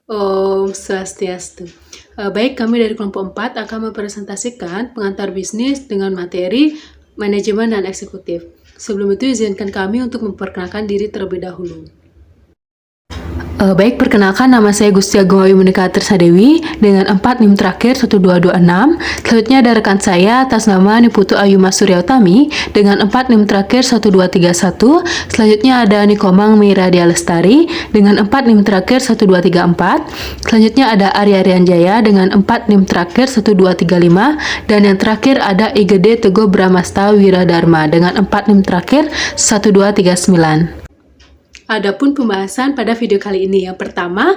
Om Swastiastu. Baik, kami dari kelompok 4 akan mempresentasikan pengantar bisnis dengan materi manajemen dan eksekutif. Sebelum itu, izinkan kami untuk memperkenalkan diri terlebih dahulu. Baik, perkenalkan nama saya Gusti Agung Ayu Monika Tersadewi dengan 4 NIM terakhir 1226. Selanjutnya ada rekan saya atas nama Niputu Ayu Mas Surya Utami dengan 4 NIM terakhir 1231. Selanjutnya ada Nikomang Miradia Lestari dengan 4 NIM terakhir 1234. Selanjutnya ada Arya Rianjaya dengan 4 NIM terakhir 1235. Dan yang terakhir ada IGD Teguh Bramasta Wiradharma dengan 4 NIM terakhir 1239. Adapun pembahasan pada video kali ini, yang pertama,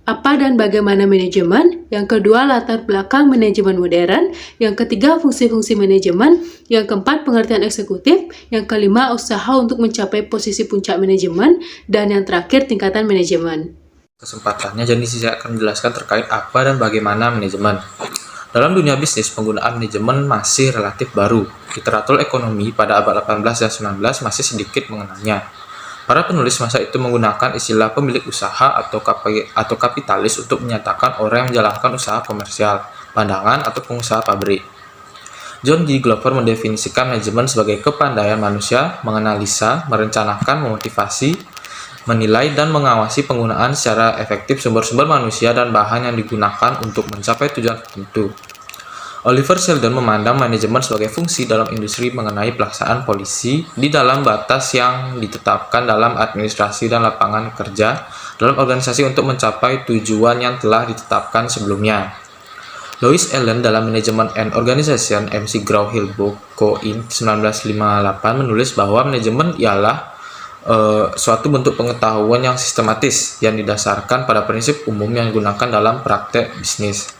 apa dan bagaimana manajemen, yang kedua, latar belakang manajemen modern, yang ketiga, fungsi-fungsi manajemen, yang keempat, pengertian eksekutif, yang kelima, usaha untuk mencapai posisi puncak manajemen, dan yang terakhir, tingkatan manajemen. Kesempatannya, jadi saya akan menjelaskan terkait apa dan bagaimana manajemen. Dalam dunia bisnis, penggunaan manajemen masih relatif baru. Literatur ekonomi pada abad 18 dan 19 masih sedikit mengenalnya. Para penulis masa itu menggunakan istilah pemilik usaha atau kapitalis untuk menyatakan orang yang menjalankan usaha komersial, pandangan, atau pengusaha pabrik. John D. Glover mendefinisikan manajemen sebagai kepandaian manusia menganalisa, merencanakan, memotivasi, menilai, dan mengawasi penggunaan secara efektif sumber-sumber manusia dan bahan yang digunakan untuk mencapai tujuan tertentu. Oliver Sheldon memandang manajemen sebagai fungsi dalam industri mengenai pelaksanaan polisi di dalam batas yang ditetapkan dalam administrasi dan lapangan kerja dalam organisasi untuk mencapai tujuan yang telah ditetapkan sebelumnya. Lois Allen dalam Management and Organization McGraw-Hill Book Co. Inc. 1958 menulis bahwa manajemen ialah suatu bentuk pengetahuan yang sistematis yang didasarkan pada prinsip umum yang digunakan dalam praktek bisnis.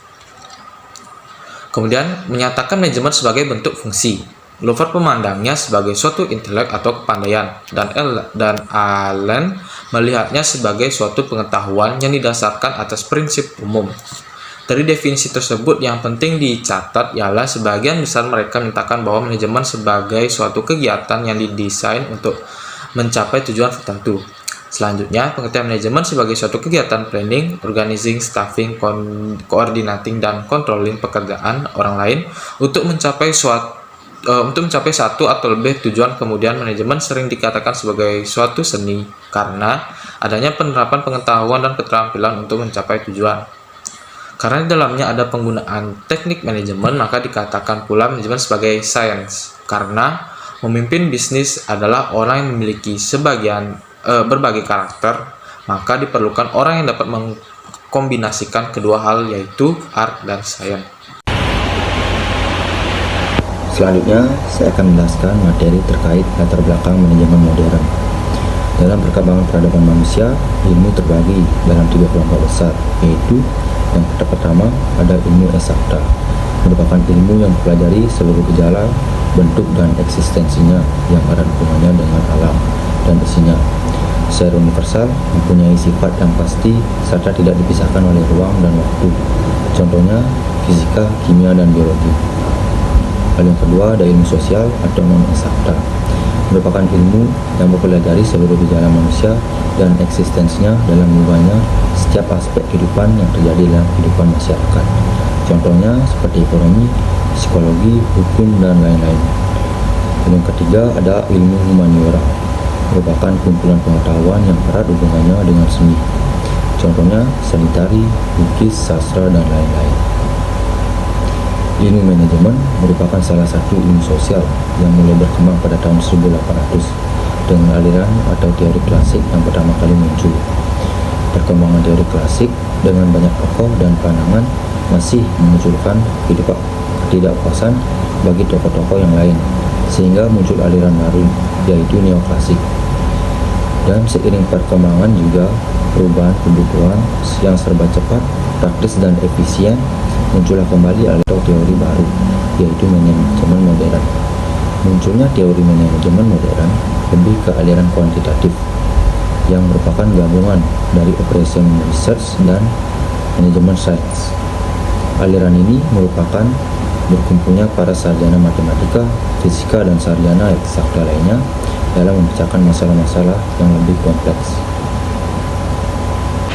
Kemudian, menyatakan manajemen sebagai bentuk fungsi. Glover memandangnya sebagai suatu intelek atau kepandaian, dan Allen melihatnya sebagai suatu pengetahuan yang didasarkan atas prinsip umum. Dari definisi tersebut, yang penting dicatat ialah sebagian besar mereka menyatakan bahwa manajemen sebagai suatu kegiatan yang didesain untuk mencapai tujuan tertentu. Selanjutnya, pengertian manajemen sebagai suatu kegiatan planning, organizing, staffing, coordinating, dan controlling pekerjaan orang lain untuk mencapai satu atau lebih tujuan. Kemudian, manajemen sering dikatakan sebagai suatu seni karena adanya penerapan pengetahuan dan keterampilan untuk mencapai tujuan. Karena di dalamnya ada penggunaan teknik manajemen, maka dikatakan pula manajemen sebagai science. Karena memimpin bisnis adalah orang yang memiliki berbagai karakter, maka diperlukan orang yang dapat mengkombinasikan kedua hal, yaitu art dan science. Selanjutnya, saya akan menjelaskan materi terkait latar belakang manajemen modern. Dalam perkembangan peradaban manusia, ilmu terbagi dalam 3 kelompok besar, yaitu yang pertama ada ilmu eksakta, merupakan ilmu yang mempelajari seluruh gejala, bentuk, dan eksistensinya yang ada hubungannya dengan alam dan isinya. Secara universal, mempunyai sifat yang pasti serta tidak dipisahkan oleh ruang dan waktu. Contohnya, fisika, kimia, dan biologi. Hal yang kedua ada ilmu sosial atau non-eksakta, merupakan ilmu yang mempelajari seluruh gejala manusia dan eksistensinya dalam hubungannya setiap aspek kehidupan yang terjadi dalam kehidupan masyarakat. Contohnya seperti ekonomi, psikologi, hukum, dan lain-lain. Yang ketiga ada ilmu humaniora, merupakan kumpulan pengetahuan yang erat hubungannya dengan seni. Contohnya seni tari, lukis, sastra, dan lain-lain. Ilmu manajemen merupakan salah satu ilmu sosial yang mulai berkembang pada tahun 1800 dengan aliran atau teori klasik yang pertama kali muncul. Perkembangan teori klasik dengan banyak tokoh dan pandangan masih memunculkan ketidakpuasan bagi tokoh-tokoh yang lain, sehingga muncul aliran baru, yaitu neoklasik. Dan seiring perkembangan juga perubahan kebutuhan yang serba cepat, praktis, dan efisien, muncullah kembali atau teori baru, yaitu manajemen modern. Munculnya teori manajemen modern lebih ke aliran kuantitatif, yang merupakan gabungan dari operation research dan manajemen science. Aliran ini merupakan berkumpulnya para sarjana matematika, fisika, dan sarjana eksakta lainnya dalam memecahkan masalah-masalah yang lebih kompleks.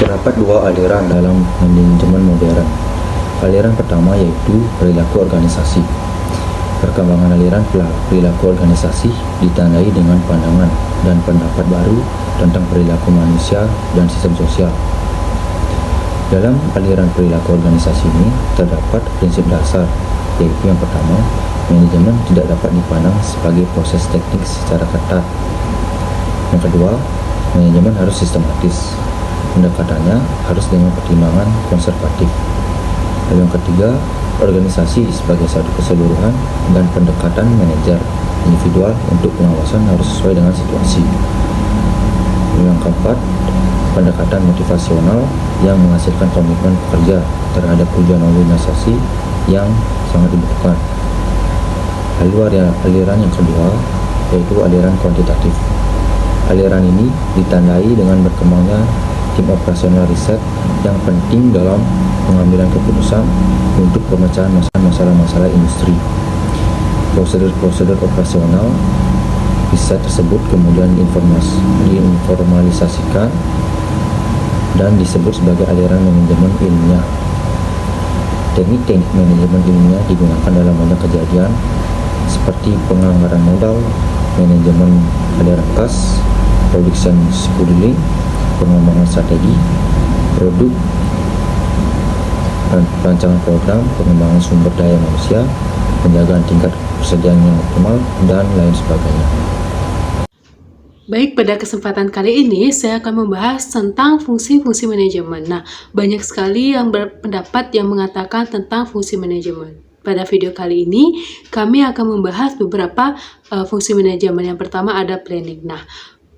Terdapat dua aliran dalam manajemen modern. Aliran pertama yaitu perilaku organisasi. Perkembangan aliran perilaku organisasi ditandai dengan pandangan dan pendapat baru tentang perilaku manusia dan sistem sosial. Dalam aliran perilaku organisasi ini terdapat prinsip dasar, yaitu yang pertama, manajemen tidak dapat dipandang sebagai proses teknik secara ketat. Yang kedua, manajemen harus sistematis. Pendekatannya harus dengan pertimbangan konservatif. Lalu yang ketiga, organisasi sebagai satu keseluruhan dan pendekatan manajer individual untuk pengawasan harus sesuai dengan situasi. Lalu yang keempat, pendekatan motivasional yang menghasilkan komitmen pekerja terhadap tujuan organisasi yang sangat dibutuhkan. Lalu aliran yang kedua yaitu aliran kuantitatif. Aliran ini ditandai dengan berkembangnya tim operasional riset yang penting dalam pengambilan keputusan untuk pemecahan masalah-masalah industri. Prosedur operasional riset tersebut kemudian diinformalisasikan dan disebut sebagai aliran manajemen ilmiah. Teknik-teknik manajemen ilmiah digunakan dalam banyak kejadian seperti penganggaran modal, manajemen aliran kas, production scheduling, pengembangan strategi, produk, rancangan program, pengembangan sumber daya manusia, penjagaan tingkat persediaan yang optimal, dan lain sebagainya. Baik, pada kesempatan kali ini saya akan membahas tentang fungsi-fungsi manajemen. Nah, banyak sekali yang berpendapat yang mengatakan tentang fungsi manajemen. Pada video kali ini, kami akan membahas beberapa fungsi manajemen. Yang pertama ada planning. Nah,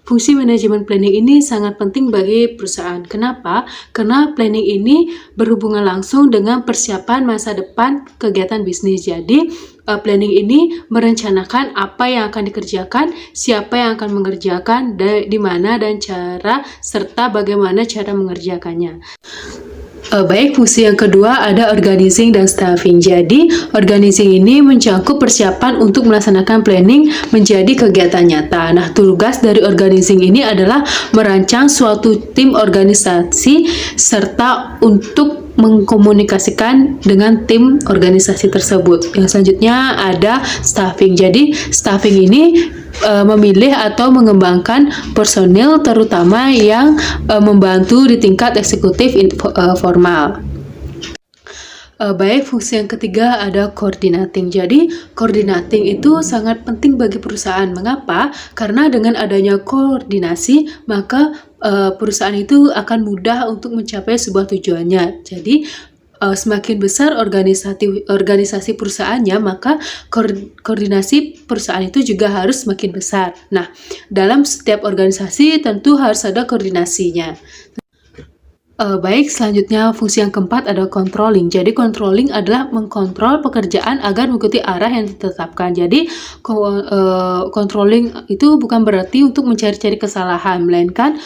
fungsi manajemen planning ini sangat penting bagi perusahaan. Kenapa? Karena planning ini berhubungan langsung dengan persiapan masa depan kegiatan bisnis. Jadi, planning ini merencanakan apa yang akan dikerjakan, siapa yang akan mengerjakan, di mana dan cara, serta bagaimana cara mengerjakannya. Baik, fungsi yang kedua ada organizing dan staffing. Jadi, organizing ini mencakup persiapan untuk melaksanakan planning menjadi kegiatan nyata. Nah, tugas dari organizing ini adalah merancang suatu tim organisasi serta untuk mengkomunikasikan dengan tim organisasi tersebut. Yang selanjutnya ada staffing. Jadi, staffing ini memilih atau mengembangkan personil terutama yang membantu di tingkat eksekutif formal. Baik, fungsi yang ketiga ada coordinating. Jadi, coordinating itu sangat penting bagi perusahaan. Mengapa? Karena dengan adanya koordinasi, maka perusahaan itu akan mudah untuk mencapai sebuah tujuannya. Jadi, semakin besar organisasi perusahaannya, maka koordinasi perusahaan itu juga harus semakin besar. Nah, dalam setiap organisasi tentu harus ada koordinasinya. Baik, selanjutnya fungsi yang keempat ada controlling. Jadi controlling adalah mengkontrol pekerjaan agar mengikuti arah yang ditetapkan. Jadi controlling itu bukan berarti untuk mencari-cari kesalahan, melainkan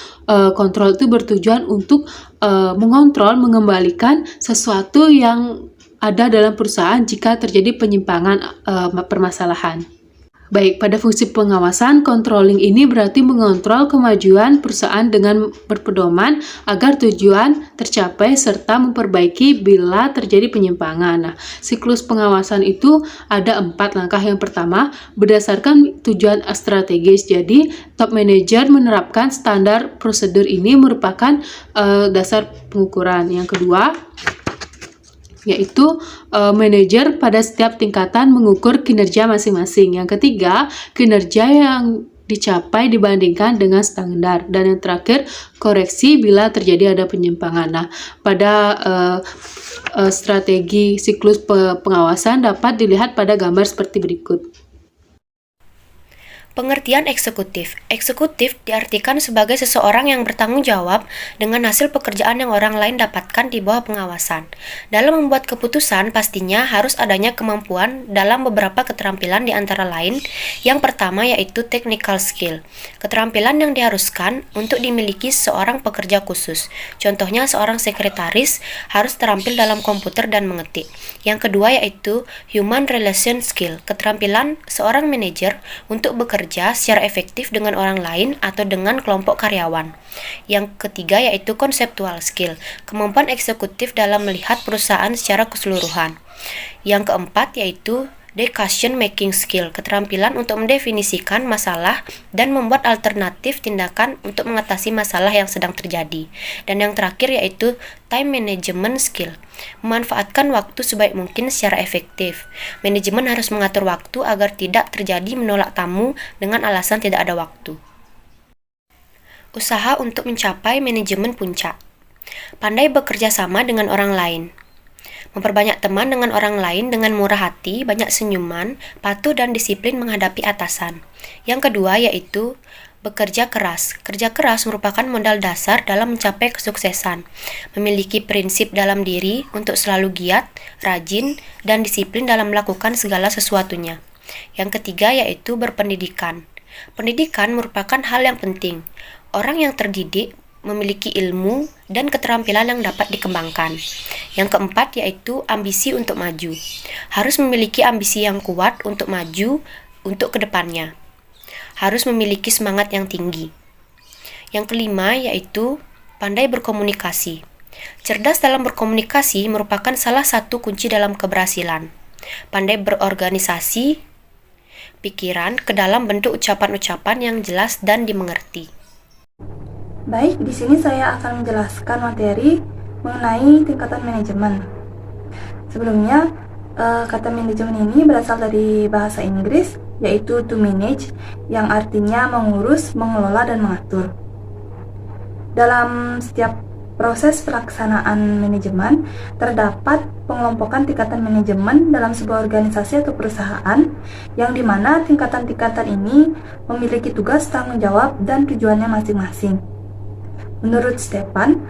kontrol itu bertujuan untuk mengontrol, mengembalikan sesuatu yang ada dalam perusahaan jika terjadi penyimpangan permasalahan. Baik, pada fungsi pengawasan, controlling ini berarti mengontrol kemajuan perusahaan dengan berpedoman agar tujuan tercapai serta memperbaiki bila terjadi penyimpangan. Nah, siklus pengawasan itu ada 4 langkah. Yang pertama, berdasarkan tujuan strategis. Jadi, top manager menerapkan standar prosedur ini merupakan dasar pengukuran. Yang kedua, yaitu manajer pada setiap tingkatan mengukur kinerja masing-masing. Yang ketiga, kinerja yang dicapai dibandingkan dengan standar. Dan yang terakhir, koreksi bila terjadi ada penyimpangan. Nah, pada strategi siklus pengawasan dapat dilihat pada gambar seperti berikut. Pengertian eksekutif. Eksekutif diartikan sebagai seseorang yang bertanggung jawab dengan hasil pekerjaan yang orang lain dapatkan di bawah pengawasan. Dalam membuat keputusan, pastinya harus adanya kemampuan dalam beberapa keterampilan di antara lain. Yang pertama yaitu technical skill. Keterampilan yang diharuskan untuk dimiliki seorang pekerja khusus. Contohnya seorang sekretaris harus terampil dalam komputer dan mengetik. Yang kedua yaitu human relation skill. Keterampilan seorang manajer untuk bekerja bekerja secara efektif dengan orang lain atau dengan kelompok karyawan. Yang ketiga yaitu conceptual skill, kemampuan eksekutif dalam melihat perusahaan secara keseluruhan. Yang keempat yaitu decision making skill, keterampilan untuk mendefinisikan masalah dan membuat alternatif tindakan untuk mengatasi masalah yang sedang terjadi. Dan yang terakhir yaitu time management skill, memanfaatkan waktu sebaik mungkin secara efektif. Manajemen harus mengatur waktu agar tidak terjadi menolak tamu dengan alasan tidak ada waktu. Usaha untuk mencapai manajemen puncak. Pandai bekerja sama dengan orang lain. Memperbanyak teman dengan orang lain dengan murah hati, banyak senyuman, patuh dan disiplin menghadapi atasan. Yang kedua yaitu bekerja keras. Kerja keras merupakan modal dasar dalam mencapai kesuksesan. Memiliki prinsip dalam diri untuk selalu giat, rajin, dan disiplin dalam melakukan segala sesuatunya. Yang ketiga yaitu berpendidikan. Pendidikan merupakan hal yang penting. Orang yang terdidik memiliki ilmu dan keterampilan yang dapat dikembangkan. Yang keempat yaitu ambisi untuk maju. Harus memiliki ambisi yang kuat untuk maju untuk kedepannya. Harus memiliki semangat yang tinggi. Yang kelima yaitu pandai berkomunikasi. Cerdas dalam berkomunikasi merupakan salah satu kunci dalam keberhasilan. Pandai berorganisasi pikiran ke dalam bentuk ucapan-ucapan yang jelas dan dimengerti. Baik, di sini saya akan menjelaskan materi mengenai tingkatan manajemen. Sebelumnya, kata manajemen ini berasal dari bahasa Inggris, yaitu to manage, yang artinya mengurus, mengelola, dan mengatur. Dalam setiap proses pelaksanaan manajemen, terdapat pengelompokan tingkatan manajemen dalam sebuah organisasi atau perusahaan, yang dimana tingkatan-tingkatan ini memiliki tugas, tanggung jawab, dan tujuannya masing-masing. Menurut Stefan,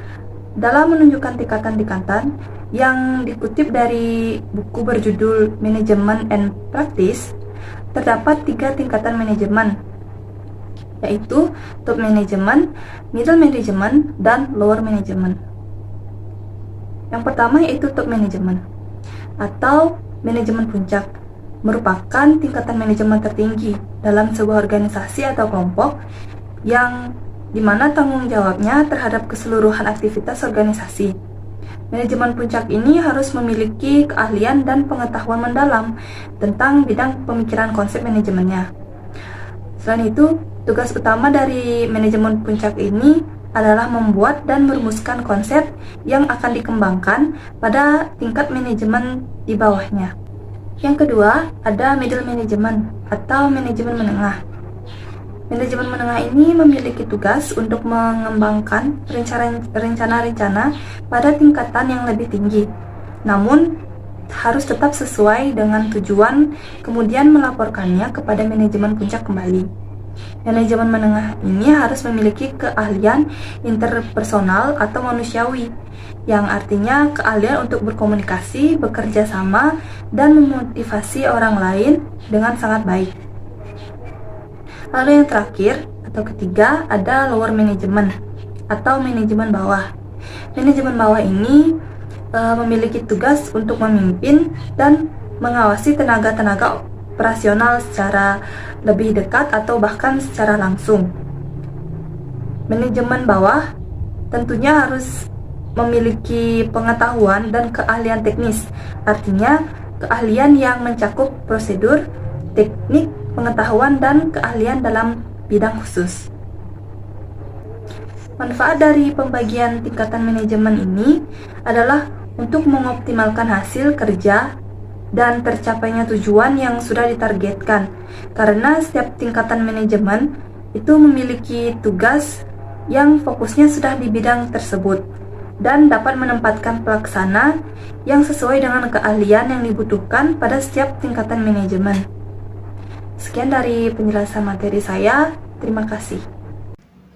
dalam menunjukkan tingkatan-tingkatan yang dikutip dari buku berjudul Management and Practice, terdapat 3 tingkatan manajemen, yaitu top management, middle management, dan lower management. Yang pertama yaitu top management atau manajemen puncak, merupakan tingkatan manajemen tertinggi dalam sebuah organisasi atau kelompok yang dimana tanggung jawabnya terhadap keseluruhan aktivitas organisasi. Manajemen puncak ini harus memiliki keahlian dan pengetahuan mendalam tentang bidang pemikiran konsep manajemennya. Selain itu, tugas utama dari manajemen puncak ini adalah membuat dan merumuskan konsep yang akan dikembangkan pada tingkat manajemen di bawahnya. Yang kedua, ada middle management atau manajemen menengah. Manajemen menengah ini memiliki tugas untuk mengembangkan rencana-rencana pada tingkatan yang lebih tinggi, namun harus tetap sesuai dengan tujuan, kemudian melaporkannya kepada manajemen puncak kembali. Manajemen menengah ini harus memiliki keahlian interpersonal atau manusiawi, yang artinya keahlian untuk berkomunikasi, bekerja sama, dan memotivasi orang lain dengan sangat baik. Lalu yang terakhir atau ketiga ada lower management atau manajemen bawah. Manajemen bawah ini memiliki tugas untuk memimpin dan mengawasi tenaga-tenaga operasional secara lebih dekat atau bahkan secara langsung. Manajemen bawah tentunya harus memiliki pengetahuan dan keahlian teknis, artinya keahlian yang mencakup prosedur, teknik, pengetahuan, dan keahlian dalam bidang khusus. Manfaat dari pembagian tingkatan manajemen ini adalah untuk mengoptimalkan hasil kerja dan tercapainya tujuan yang sudah ditargetkan, karena setiap tingkatan manajemen itu memiliki tugas yang fokusnya sudah di bidang tersebut dan dapat menempatkan pelaksana yang sesuai dengan keahlian yang dibutuhkan pada setiap tingkatan manajemen. Sekian dari penjelasan materi saya. Terima kasih.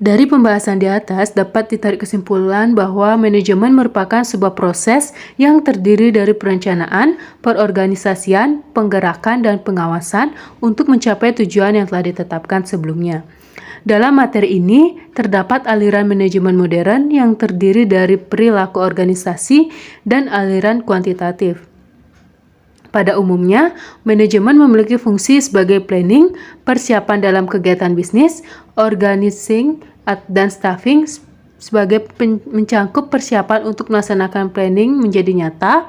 Dari pembahasan di atas dapat ditarik kesimpulan bahwa manajemen merupakan sebuah proses yang terdiri dari perencanaan, perorganisasian, penggerakan, dan pengawasan untuk mencapai tujuan yang telah ditetapkan sebelumnya. Dalam materi ini, terdapat aliran manajemen modern yang terdiri dari perilaku organisasi dan aliran kuantitatif. Pada umumnya, manajemen memiliki fungsi sebagai planning, persiapan dalam kegiatan bisnis, organizing, dan staffing sebagai mencangkup persiapan untuk melaksanakan planning menjadi nyata,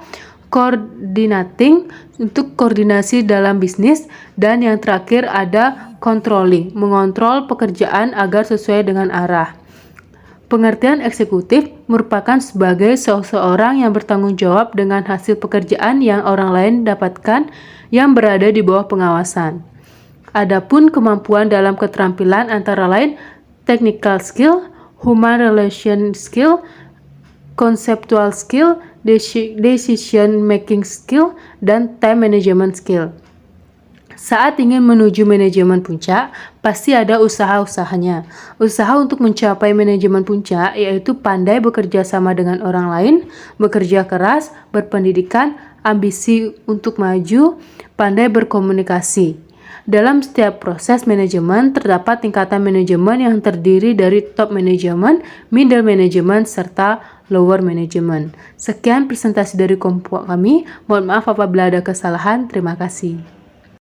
coordinating untuk koordinasi dalam bisnis, dan yang terakhir ada controlling, mengontrol pekerjaan agar sesuai dengan arah. Pengertian eksekutif merupakan sebagai seseorang yang bertanggung jawab dengan hasil pekerjaan yang orang lain dapatkan yang berada di bawah pengawasan. Adapun kemampuan dalam keterampilan antara lain technical skill, human relation skill, conceptual skill, decision making skill, dan time management skill. Saat ingin menuju manajemen puncak, pasti ada usaha-usahanya. Usaha untuk mencapai manajemen puncak yaitu pandai bekerja sama dengan orang lain, bekerja keras, berpendidikan, ambisi untuk maju, pandai berkomunikasi. Dalam setiap proses manajemen, terdapat tingkatan manajemen yang terdiri dari top management, middle management, serta lower management. Sekian presentasi dari kelompok kami. Mohon maaf apabila ada kesalahan. Terima kasih.